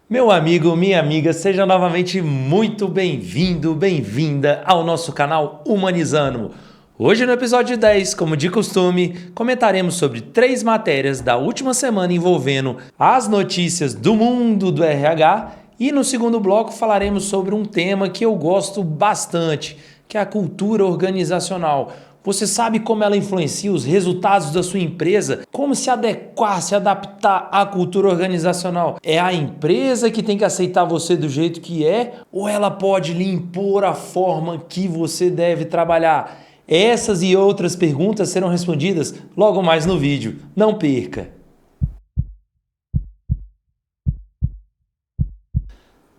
Meu amigo, minha amiga, seja novamente muito bem-vindo, bem-vinda ao nosso canal Humanizando. Hoje no episódio 10, como de costume, comentaremos sobre 3 matérias da última semana envolvendo as notícias do mundo do RH e no segundo bloco falaremos sobre um tema que eu gosto bastante, que é a cultura organizacional. Você sabe como ela influencia os resultados da sua empresa? Como se adequar, se adaptar à cultura organizacional? É a empresa que tem que aceitar você do jeito que é? Ou ela pode lhe impor a forma que você deve trabalhar? Essas e outras perguntas serão respondidas logo mais no vídeo. Não perca!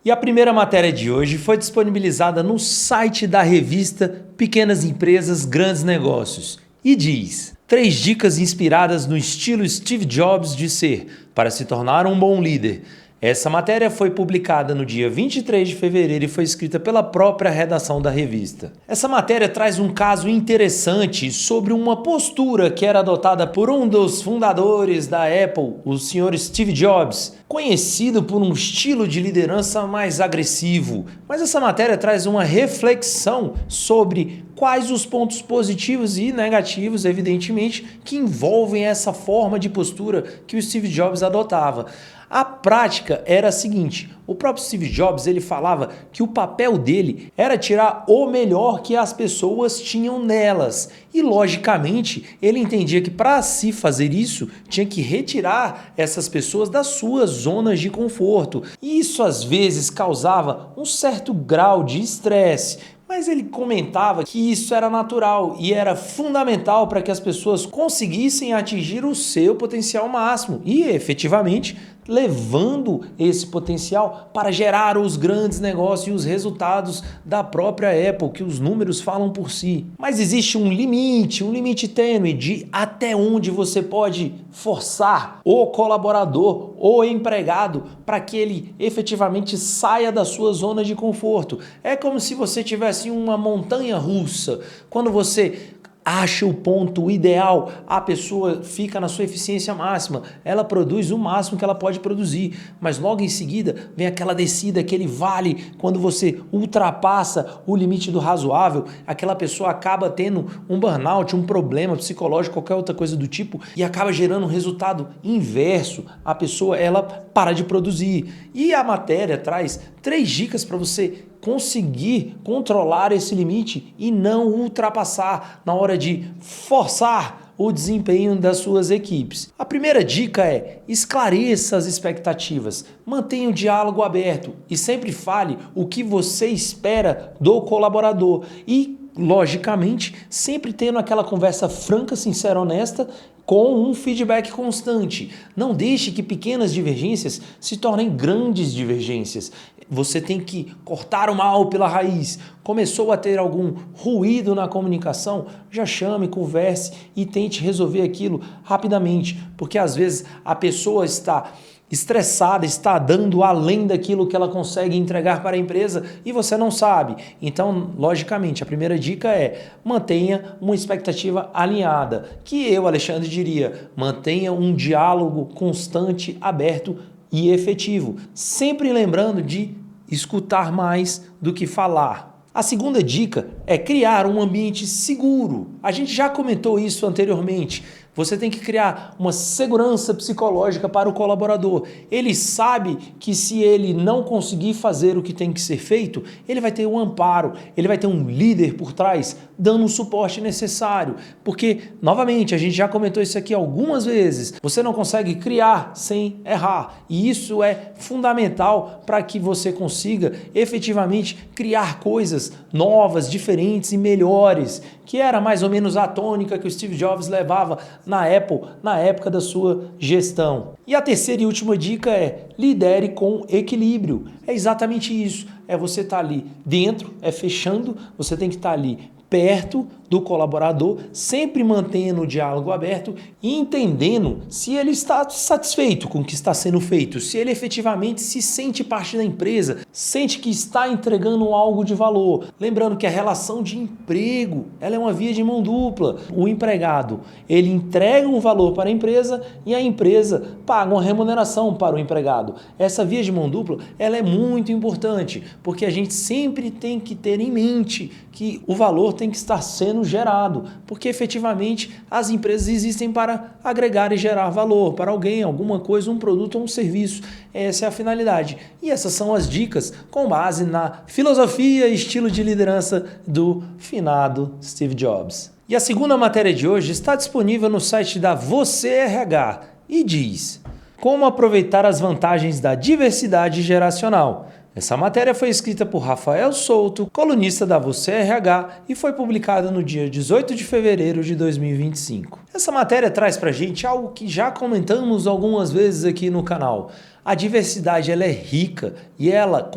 E a primeira matéria de hoje foi disponibilizada no site da revista Pequenas Empresas, Grandes Negócios e diz: 3 dicas inspiradas no estilo Steve Jobs de ser, para se tornar um bom líder. Essa matéria foi publicada no dia 23 de fevereiro e foi escrita pela própria redação da revista. Essa matéria traz um caso interessante sobre uma postura que era adotada por um dos fundadores da Apple, o Sr. Steve Jobs, conhecido por um estilo de liderança mais agressivo. Mas essa matéria traz uma reflexão sobre quais os pontos positivos e negativos, evidentemente, que envolvem essa forma de postura que o Steve Jobs adotava. A prática era a seguinte: o próprio Steve Jobs ele falava que o papel dele era tirar o melhor que as pessoas tinham nelas. E logicamente ele entendia que para se fazer isso tinha que retirar essas pessoas das suas zonas de conforto. E isso às vezes causava um certo grau de estresse. Mas ele comentava que isso era natural e era fundamental para que as pessoas conseguissem atingir o seu potencial máximo e, efetivamente, levando esse potencial para gerar os grandes negócios e os resultados da própria Apple, que os números falam por si. Mas existe um limite tênue de até onde você pode forçar o colaborador ou empregado para que ele efetivamente saia da sua zona de conforto. É como se você tivesse uma montanha russa. Quando você acha o ponto ideal, a pessoa fica na sua eficiência máxima, ela produz o máximo que ela pode produzir, mas logo em seguida vem aquela descida, aquele vale, quando você ultrapassa o limite do razoável, aquela pessoa acaba tendo um burnout, um problema psicológico, qualquer outra coisa do tipo, e acaba gerando um resultado inverso, a pessoa ela para de produzir. E a matéria traz 3 dicas para você conseguir controlar esse limite e não ultrapassar na hora de forçar o desempenho das suas equipes. A primeira dica é: esclareça as expectativas, mantenha o diálogo aberto e sempre fale o que você espera do colaborador e, logicamente, sempre tendo aquela conversa franca, sincera, honesta, com um feedback constante. Não deixe que pequenas divergências se tornem grandes divergências. Você tem que cortar o mal pela raiz. Começou a ter algum ruído na comunicação? Já chame, converse e tente resolver aquilo rapidamente, porque às vezes a pessoa está estressada, está dando além daquilo que ela consegue entregar para a empresa e você não sabe. Então, logicamente, a primeira dica é: mantenha uma expectativa alinhada, que eu, Alexandre, diria, mantenha um diálogo constante, aberto e efetivo, sempre lembrando de escutar mais do que falar. A segunda dica é criar um ambiente seguro. A gente já comentou isso anteriormente. Você tem que criar uma segurança psicológica para o colaborador. Ele sabe que se ele não conseguir fazer o que tem que ser feito, ele vai ter um amparo, ele vai ter um líder por trás dando o suporte necessário. Porque, novamente, a gente já comentou isso aqui algumas vezes, você não consegue criar sem errar. E isso é fundamental para que você consiga efetivamente criar coisas novas, diferentes e melhores, que era mais ou menos a tônica que o Steve Jobs levava na Apple, na época da sua gestão. E a terceira e última dica é: lidere com equilíbrio. É exatamente isso. É você estar ali dentro, é fechando, você tem que estar ali perto do colaborador, sempre mantendo o diálogo aberto e entendendo se ele está satisfeito com o que está sendo feito, se ele efetivamente se sente parte da empresa, sente que está entregando algo de valor. Lembrando que a relação de emprego, ela é uma via de mão dupla. O empregado, ele entrega um valor para a empresa e a empresa paga uma remuneração para o empregado. Essa via de mão dupla, ela é muito importante, porque a gente sempre tem que ter em mente que o valor tem que estar sendo gerado, porque efetivamente as empresas existem para agregar e gerar valor para alguém, alguma coisa, um produto ou um serviço. Essa é a finalidade. E essas são as dicas com base na filosofia e estilo de liderança do finado Steve Jobs. E a segunda matéria de hoje está disponível no site da Você RH e diz: como aproveitar as vantagens da diversidade geracional. Essa matéria foi escrita por Rafael Souto, colunista da Você RH, e foi publicada no dia 18 de fevereiro de 2025. Essa matéria traz pra gente algo que já comentamos algumas vezes aqui no canal. A diversidade, ela é rica e ela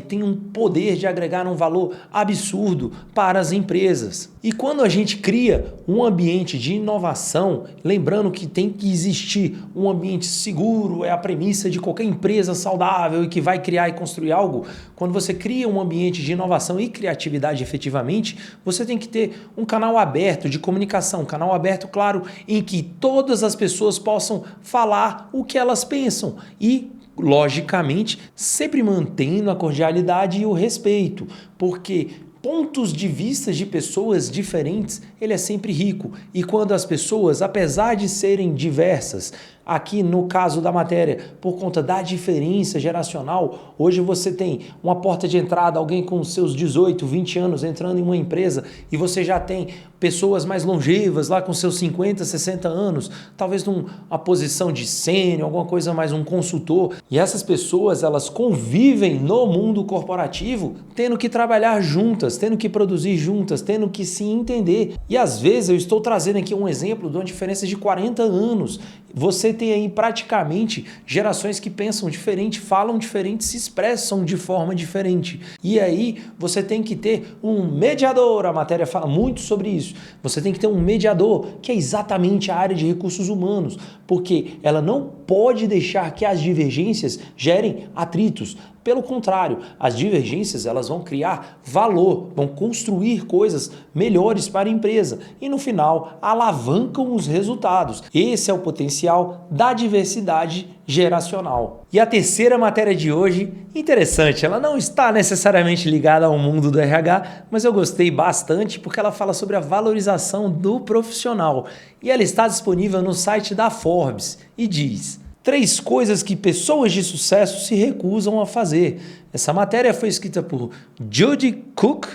tem um poder de agregar um valor absurdo para as empresas. E quando a gente cria um ambiente de inovação, lembrando que tem que existir um ambiente seguro, é a premissa de qualquer empresa saudável e que vai criar e construir algo, quando você cria um ambiente de inovação e criatividade efetivamente, você tem que ter um canal aberto de comunicação, um canal aberto, claro, em que todas as pessoas possam falar o que elas pensam e, logicamente, sempre mantendo a cordialidade e o respeito, porque pontos de vista de pessoas diferentes, ele é sempre rico. E quando as pessoas, apesar de serem diversas, aqui no caso da matéria, por conta da diferença geracional, hoje você tem uma porta de entrada, alguém com seus 18, 20 anos entrando em uma empresa e você já tem pessoas mais longevas lá com seus 50, 60 anos, talvez numa posição de sênior, alguma coisa mais, um consultor. E essas pessoas, elas convivem no mundo corporativo tendo que trabalhar juntas, tendo que produzir juntas, tendo que se entender. E às vezes eu estou trazendo aqui um exemplo de uma diferença de 40 anos. Você tem aí praticamente gerações que pensam diferente, falam diferente, se expressam de forma diferente. E aí você tem que ter um mediador, a matéria fala muito sobre isso. Você tem que ter um mediador, que é exatamente a área de recursos humanos, porque ela não pode deixar que as divergências gerem atritos. Pelo contrário, as divergências, elas vão criar valor, vão construir coisas melhores para a empresa e no final alavancam os resultados. Esse é o potencial da diversidade geracional. E a terceira matéria de hoje, interessante, ela não está necessariamente ligada ao mundo do RH, mas eu gostei bastante porque ela fala sobre a valorização do profissional e ela está disponível no site da Forbes e diz: 3 coisas que pessoas de sucesso se recusam a fazer. Essa matéria foi escrita por Judy Cook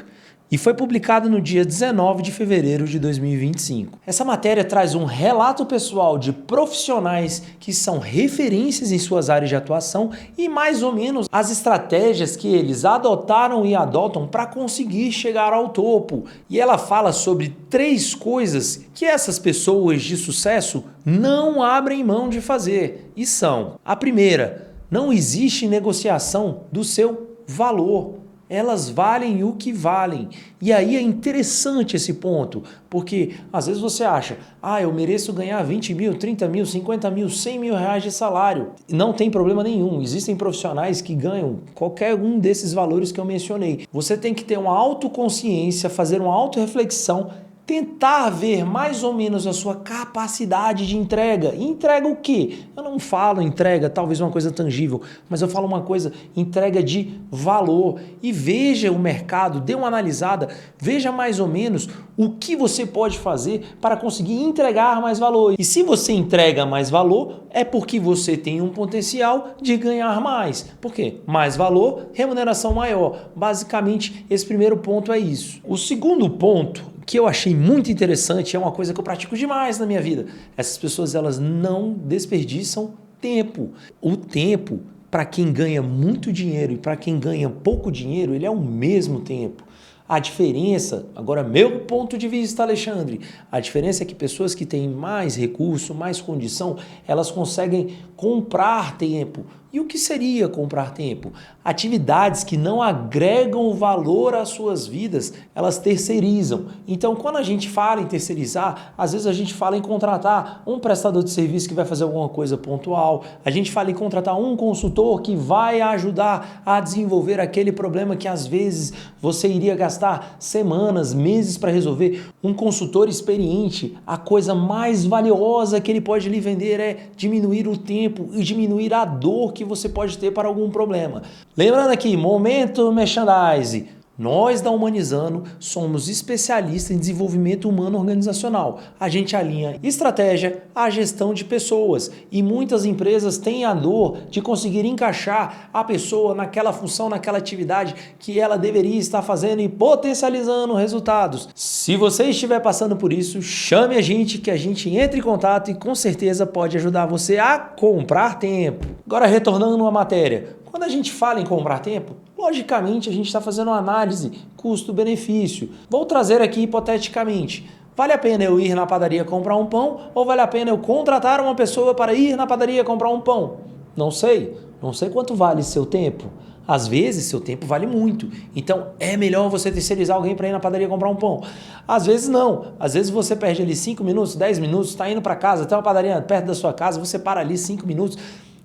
e foi publicada no dia 19 de fevereiro de 2025. Essa matéria traz um relato pessoal de profissionais que são referências em suas áreas de atuação e mais ou menos as estratégias que eles adotaram e adotam para conseguir chegar ao topo. E ela fala sobre 3 coisas que essas pessoas de sucesso não abrem mão de fazer. E são: a primeira, não existe negociação do seu valor. Elas valem o que valem. E aí é interessante esse ponto, porque às vezes você acha, eu mereço ganhar 20 mil, 30 mil, 50 mil, 100 mil reais de salário. Não tem problema nenhum, existem profissionais que ganham qualquer um desses valores que eu mencionei. Você tem que ter uma autoconsciência, fazer uma autorreflexão, tentar ver mais ou menos a sua capacidade de entrega. E entrega o quê? Eu não falo entrega, talvez uma coisa tangível, mas eu falo uma coisa, entrega de valor. E veja o mercado, dê uma analisada, veja mais ou menos o que você pode fazer para conseguir entregar mais valor. E se você entrega mais valor, é porque você tem um potencial de ganhar mais. Por quê? Mais valor, remuneração maior. Basicamente, esse primeiro ponto é isso. O segundo ponto que eu achei muito interessante, é uma coisa que eu pratico demais na minha vida. Essas pessoas, elas não desperdiçam tempo. O tempo, para quem ganha muito dinheiro e para quem ganha pouco dinheiro, ele é o mesmo tempo. A diferença, agora meu ponto de vista, Alexandre, a diferença é que pessoas que têm mais recurso, mais condição, elas conseguem comprar tempo. E o que seria comprar tempo? Atividades que não agregam valor às suas vidas, elas terceirizam. Então, quando a gente fala em terceirizar, às vezes a gente fala em contratar um prestador de serviço que vai fazer alguma coisa pontual, a gente fala em contratar um consultor que vai ajudar a desenvolver aquele problema que às vezes você iria gastar semanas, meses para resolver. Um consultor experiente, a coisa mais valiosa que ele pode lhe vender é diminuir o tempo e diminuir a dor que você pode ter para algum problema. Lembrando aqui, momento merchandise. Nós da Humanizano somos especialistas em desenvolvimento humano organizacional. A gente alinha estratégia à gestão de pessoas e muitas empresas têm a dor de conseguir encaixar a pessoa naquela função, naquela atividade que ela deveria estar fazendo e potencializando resultados. Se você estiver passando por isso, chame a gente que a gente entra em contato e com certeza pode ajudar você a comprar tempo. Agora retornando à matéria. Quando a gente fala em comprar tempo, logicamente a gente está fazendo uma análise custo-benefício. Vou trazer aqui hipoteticamente. Vale a pena eu ir na padaria comprar um pão ou vale a pena eu contratar uma pessoa para ir na padaria comprar um pão? Não sei. Não sei quanto vale seu tempo. Às vezes, seu tempo vale muito. Então, é melhor você terceirizar alguém para ir na padaria comprar um pão. Às vezes, não. Às vezes, você perde ali 5 minutos, 10 minutos, está indo para casa, tem uma padaria perto da sua casa, você para ali 5 minutos.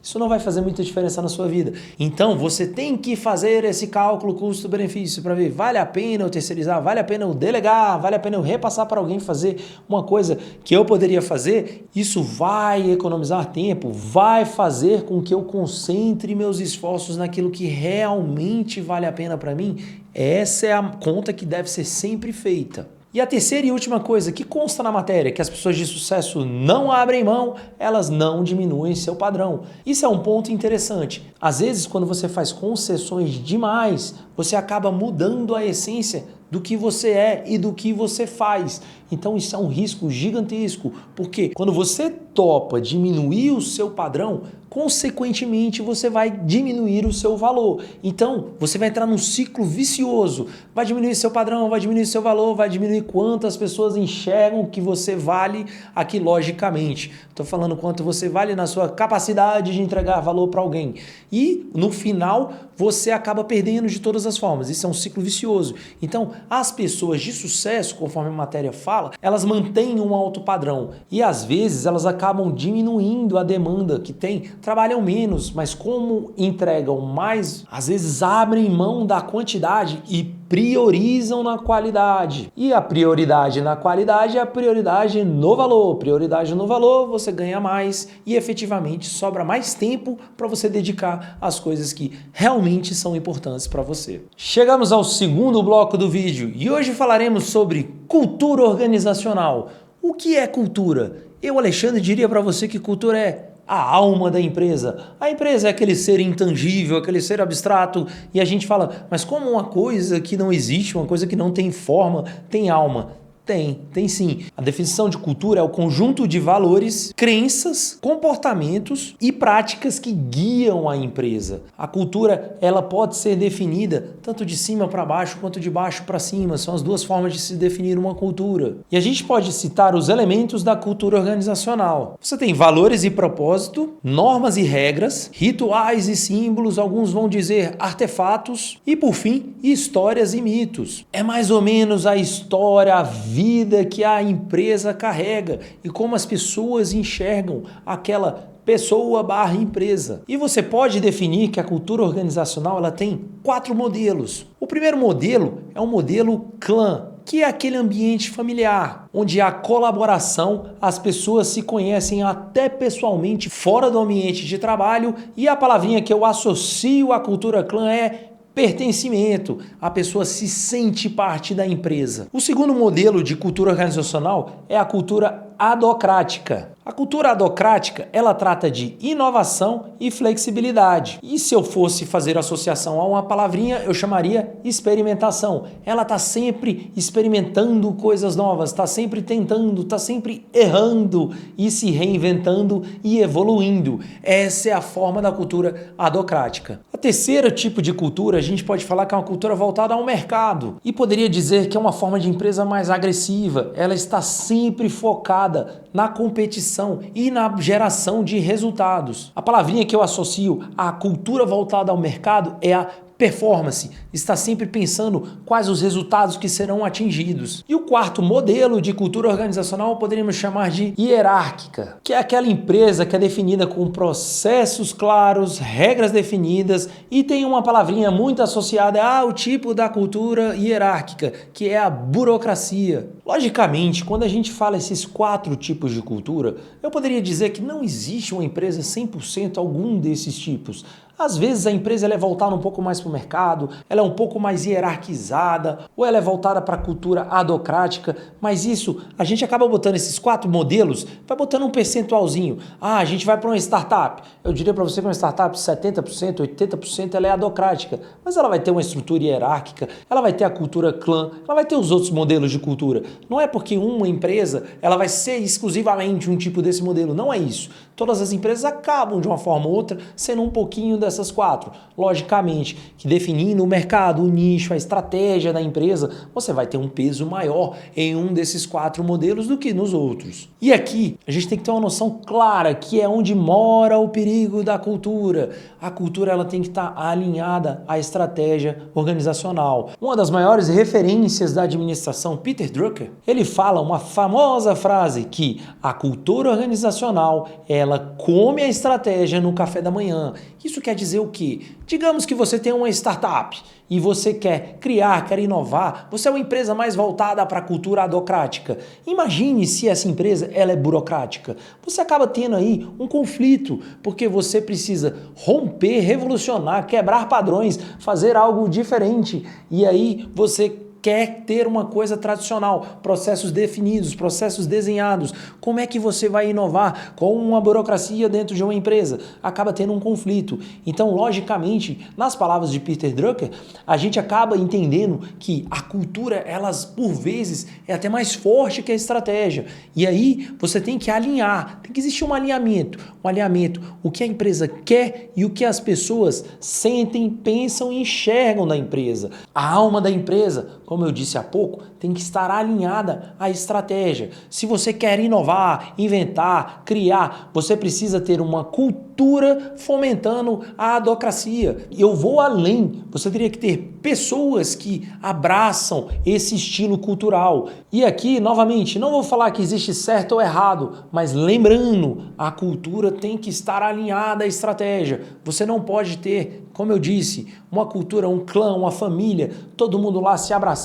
Isso não vai fazer muita diferença na sua vida. Então, você tem que fazer esse cálculo custo-benefício para ver, vale a pena eu terceirizar, vale a pena eu delegar, vale a pena eu repassar para alguém fazer uma coisa que eu poderia fazer? Isso vai economizar tempo, vai fazer com que eu concentre meus esforços naquilo que realmente vale a pena para mim? Essa é a conta que deve ser sempre feita. E a terceira e última coisa que consta na matéria, que as pessoas de sucesso não abrem mão, elas não diminuem seu padrão. Isso é um ponto interessante. Às vezes, quando você faz concessões demais, você acaba mudando a essência do que você é e do que você faz. Então isso é um risco gigantesco, porque quando você topa diminuir o seu padrão, consequentemente você vai diminuir o seu valor. Então você vai entrar num ciclo vicioso, vai diminuir seu padrão, vai diminuir seu valor, vai diminuir quantas pessoas enxergam que você vale aqui logicamente. Estou falando quanto você vale na sua capacidade de entregar valor para alguém. E no final você acaba perdendo de todas as formas. Isso é um ciclo vicioso. Então as pessoas de sucesso, conforme a matéria fala, elas mantêm um alto padrão e às vezes elas acabam diminuindo a demanda que tem, trabalham menos, mas como entregam mais, às vezes abrem mão da quantidade e priorizam na qualidade. E a prioridade na qualidade é a prioridade no valor. Prioridade no valor, você ganha mais e efetivamente sobra mais tempo para você dedicar às coisas que realmente são importantes para você. Chegamos ao segundo bloco do vídeo e hoje falaremos sobre cultura organizacional. O que é cultura? Eu, Alexandre, diria para você que cultura é a alma da empresa. A empresa é aquele ser intangível, aquele ser abstrato, e a gente fala, mas como uma coisa que não existe, uma coisa que não tem forma, tem alma? Tem sim. A definição de cultura é o conjunto de valores, crenças, comportamentos e práticas que guiam a empresa. A cultura, ela pode ser definida tanto de cima para baixo quanto de baixo para cima. São as duas formas de se definir uma cultura. E a gente pode citar os elementos da cultura organizacional. Você tem valores e propósito, normas e regras, rituais e símbolos, alguns vão dizer artefatos e, por fim, histórias e mitos. É mais ou menos a história, a vida que a empresa carrega e como as pessoas enxergam aquela pessoa/empresa. E você pode definir que a cultura organizacional ela tem 4 modelos. O primeiro modelo é o modelo clã, que é aquele ambiente familiar, onde há colaboração, as pessoas se conhecem até pessoalmente fora do ambiente de trabalho e a palavrinha que eu associo à cultura clã é pertencimento, a pessoa se sente parte da empresa. O segundo modelo de cultura organizacional é a cultura adocrática. A cultura adocrática, ela trata de inovação e flexibilidade. E se eu fosse fazer associação a uma palavrinha, eu chamaria experimentação. Ela está sempre experimentando coisas novas, está sempre tentando, está sempre errando e se reinventando e evoluindo. Essa é a forma da cultura adocrática. A terceiro tipo de cultura, a gente pode falar que é uma cultura voltada ao mercado e poderia dizer que é uma forma de empresa mais agressiva. Ela está sempre focada na competição e na geração de resultados. A palavrinha que eu associo à cultura voltada ao mercado é a performance, está sempre pensando quais os resultados que serão atingidos. E o quarto modelo de cultura organizacional poderíamos chamar de hierárquica, que é aquela empresa que é definida com processos claros, regras definidas e tem uma palavrinha muito associada ao tipo da cultura hierárquica, que é a burocracia. Logicamente, quando a gente fala esses quatro tipos de cultura, eu poderia dizer que não existe uma empresa 100% algum desses tipos. Às vezes a empresa ela é voltada um pouco mais para o mercado, ela é um pouco mais hierarquizada, ou ela é voltada para a cultura adocrática, mas isso, a gente acaba botando esses quatro modelos, vai botando um percentualzinho. A gente vai para uma startup. Eu diria para você que uma startup 70%, 80% ela é adocrática, mas ela vai ter uma estrutura hierárquica, ela vai ter a cultura clã, ela vai ter os outros modelos de cultura. Não é porque uma empresa ela vai ser exclusivamente um tipo desse modelo, não é isso. Todas as empresas acabam de uma forma ou outra sendo um pouquinho dessas quatro. Logicamente que definindo o mercado, o nicho, a estratégia da empresa, você vai ter um peso maior em um desses quatro modelos do que nos outros. E aqui a gente tem que ter uma noção clara que é onde mora o perigo da cultura. A cultura ela tem que estar alinhada à estratégia organizacional. Uma das maiores referências da administração, Peter Drucker, ele fala uma famosa frase que a cultura organizacional ela come a estratégia no café da manhã. Isso quer dizer o quê? Digamos que você tem uma startup e você quer criar, quer inovar, você é uma empresa mais voltada para a cultura adocrática. Imagine se essa empresa ela é burocrática. Você acaba tendo aí um conflito, porque você precisa romper, revolucionar, quebrar padrões, fazer algo diferente. E aí você quer ter uma coisa tradicional, processos definidos, processos desenhados. Como é que você vai inovar com uma burocracia dentro de uma empresa? Acaba tendo um conflito. Então, logicamente, nas palavras de Peter Drucker, a gente acaba entendendo que a cultura, elas por vezes, é até mais forte que a estratégia. E aí, você tem que alinhar, tem que existir um alinhamento, o que a empresa quer e o que as pessoas sentem, pensam e enxergam da empresa. A alma da empresa, como eu disse há pouco, tem que estar alinhada à estratégia. Se você quer inovar, inventar, criar, você precisa ter uma cultura fomentando a adocracia. E eu vou além, você teria que ter pessoas que abraçam esse estilo cultural. E aqui, novamente, não vou falar que existe certo ou errado, mas lembrando, a cultura tem que estar alinhada à estratégia. Você não pode ter, como eu disse, uma cultura, um clã, uma família, todo mundo lá se abraçando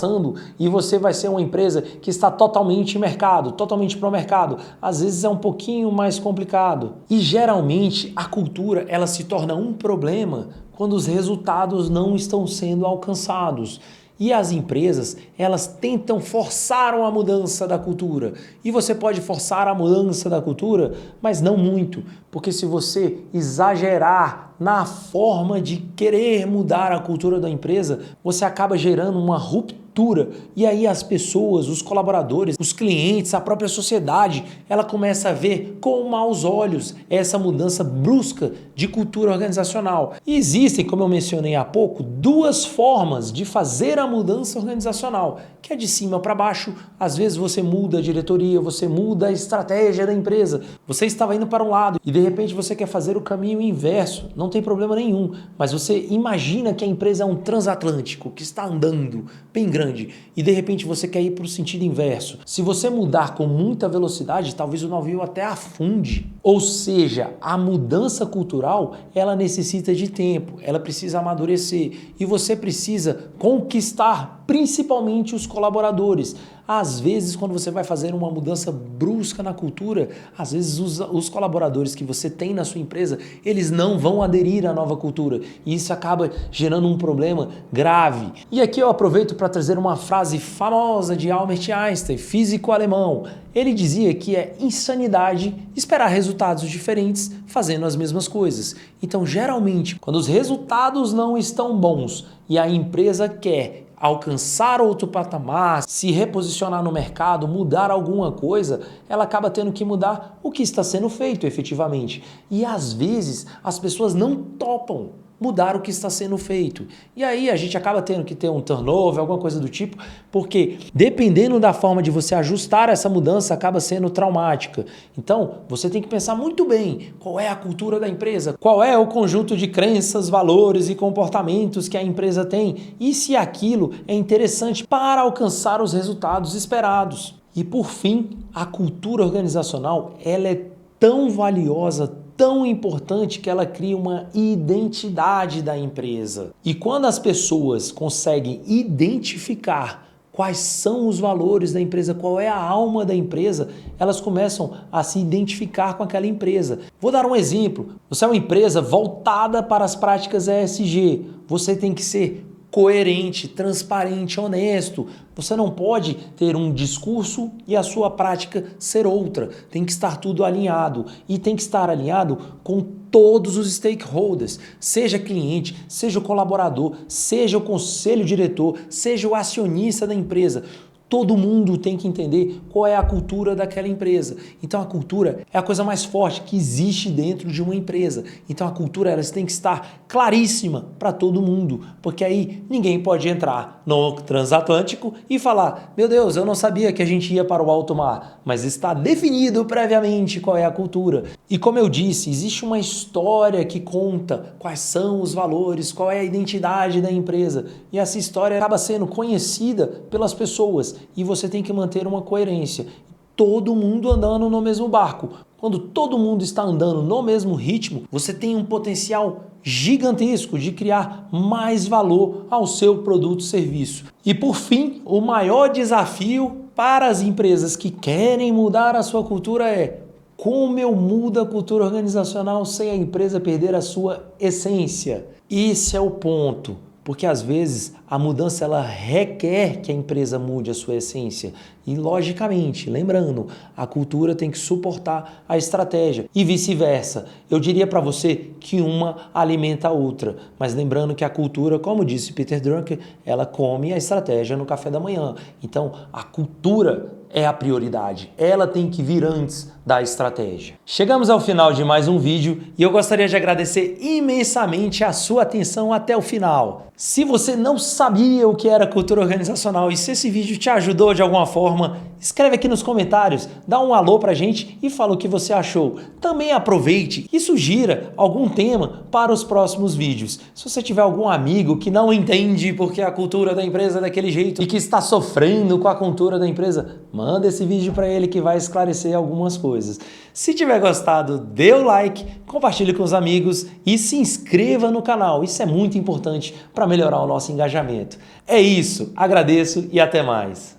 e você vai ser uma empresa que está totalmente em mercado, totalmente pro mercado. Às vezes é um pouquinho mais complicado. E geralmente a cultura ela se torna um problema quando os resultados não estão sendo alcançados. E as empresas, elas tentam forçar uma mudança da cultura. E você pode forçar a mudança da cultura, mas não muito. Porque se você exagerar na forma de querer mudar a cultura da empresa, você acaba gerando uma ruptura. E aí as pessoas, os colaboradores, os clientes, a própria sociedade, ela começa a ver com maus olhos essa mudança brusca de cultura organizacional. E existem, como eu mencionei há pouco, duas formas de fazer a mudança organizacional, que é de cima para baixo. Às vezes você muda a diretoria, você muda a estratégia da empresa. Você estava indo para um lado e de repente você quer fazer o caminho inverso. Não tem problema nenhum, mas você imagina que a empresa é um transatlântico que está andando bem grande e de repente você quer ir para o sentido inverso. Se você mudar com muita velocidade, talvez o navio até afunde. Ou seja, a mudança cultural, ela necessita de tempo, ela precisa amadurecer e você precisa conquistar principalmente os colaboradores. Às vezes, quando você vai fazer uma mudança brusca na cultura, às vezes os colaboradores que você tem na sua empresa, eles não vão aderir à nova cultura. E isso acaba gerando um problema grave. E aqui eu aproveito para trazer uma frase famosa de Albert Einstein, físico alemão. Ele dizia que é insanidade esperar resultados diferentes fazendo as mesmas coisas. Então, geralmente, quando os resultados não estão bons e a empresa quer alcançar outro patamar, se reposicionar no mercado, mudar alguma coisa, ela acaba tendo que mudar o que está sendo feito efetivamente. E às vezes as pessoas não topam. mudar o que está sendo feito. E aí a gente acaba tendo que ter um turnover, alguma coisa do tipo, porque dependendo da forma de você ajustar essa mudança, acaba sendo traumática. Então, você tem que pensar muito bem qual é a cultura da empresa, qual é o conjunto de crenças, valores e comportamentos que a empresa tem e se aquilo é interessante para alcançar os resultados esperados. E por fim, a cultura organizacional, ela é tão valiosa, tão importante que ela cria uma identidade da empresa. E quando as pessoas conseguem identificar quais são os valores da empresa, qual é a alma da empresa, elas começam a se identificar com aquela empresa. Vou dar um exemplo. Você é uma empresa voltada para as práticas ESG. Você tem que ser coerente, transparente, honesto. Você não pode ter um discurso e a sua prática ser outra. Tem que estar tudo alinhado e tem que estar alinhado com todos os stakeholders, seja cliente, seja o colaborador, seja o conselho diretor, seja o acionista da empresa. Todo mundo tem que entender qual é a cultura daquela empresa. Então a cultura é a coisa mais forte que existe dentro de uma empresa. Então a cultura ela tem que estar claríssima para todo mundo, porque aí ninguém pode entrar no transatlântico e falar: meu Deus, eu não sabia que a gente ia para o alto mar, mas está definido previamente qual é a cultura. E como eu disse, existe uma história que conta quais são os valores, qual é a identidade da empresa. E essa história acaba sendo conhecida pelas pessoas. E você tem que manter uma coerência. Todo mundo andando no mesmo barco. Quando todo mundo está andando no mesmo ritmo, você tem um potencial gigantesco de criar mais valor ao seu produto ou serviço. E por fim, o maior desafio para as empresas que querem mudar a sua cultura é: como eu mudo a cultura organizacional sem a empresa perder a sua essência? Esse é o ponto. Porque às vezes a mudança ela requer que a empresa mude a sua essência. E logicamente, lembrando, a cultura tem que suportar a estratégia e vice-versa. Eu diria para você que uma alimenta a outra, mas lembrando que a cultura, como disse Peter Drucker, ela come a estratégia no café da manhã. Então, a cultura é a prioridade. Ela tem que vir antes da estratégia. Chegamos ao final de mais um vídeo e eu gostaria de agradecer imensamente a sua atenção até o final. Se você não sabia o que era cultura organizacional e se esse vídeo te ajudou de alguma forma, escreve aqui nos comentários, dá um alô pra gente e fala o que você achou. Também aproveite e sugira algum tema para os próximos vídeos. Se você tiver algum amigo que não entende porque a cultura da empresa é daquele jeito e que está sofrendo com a cultura da empresa, manda esse vídeo para ele que vai esclarecer algumas coisas. Se tiver gostado, dê o like, compartilhe com os amigos e se inscreva no canal. Isso é muito importante para melhorar o nosso engajamento. É isso, agradeço e até mais.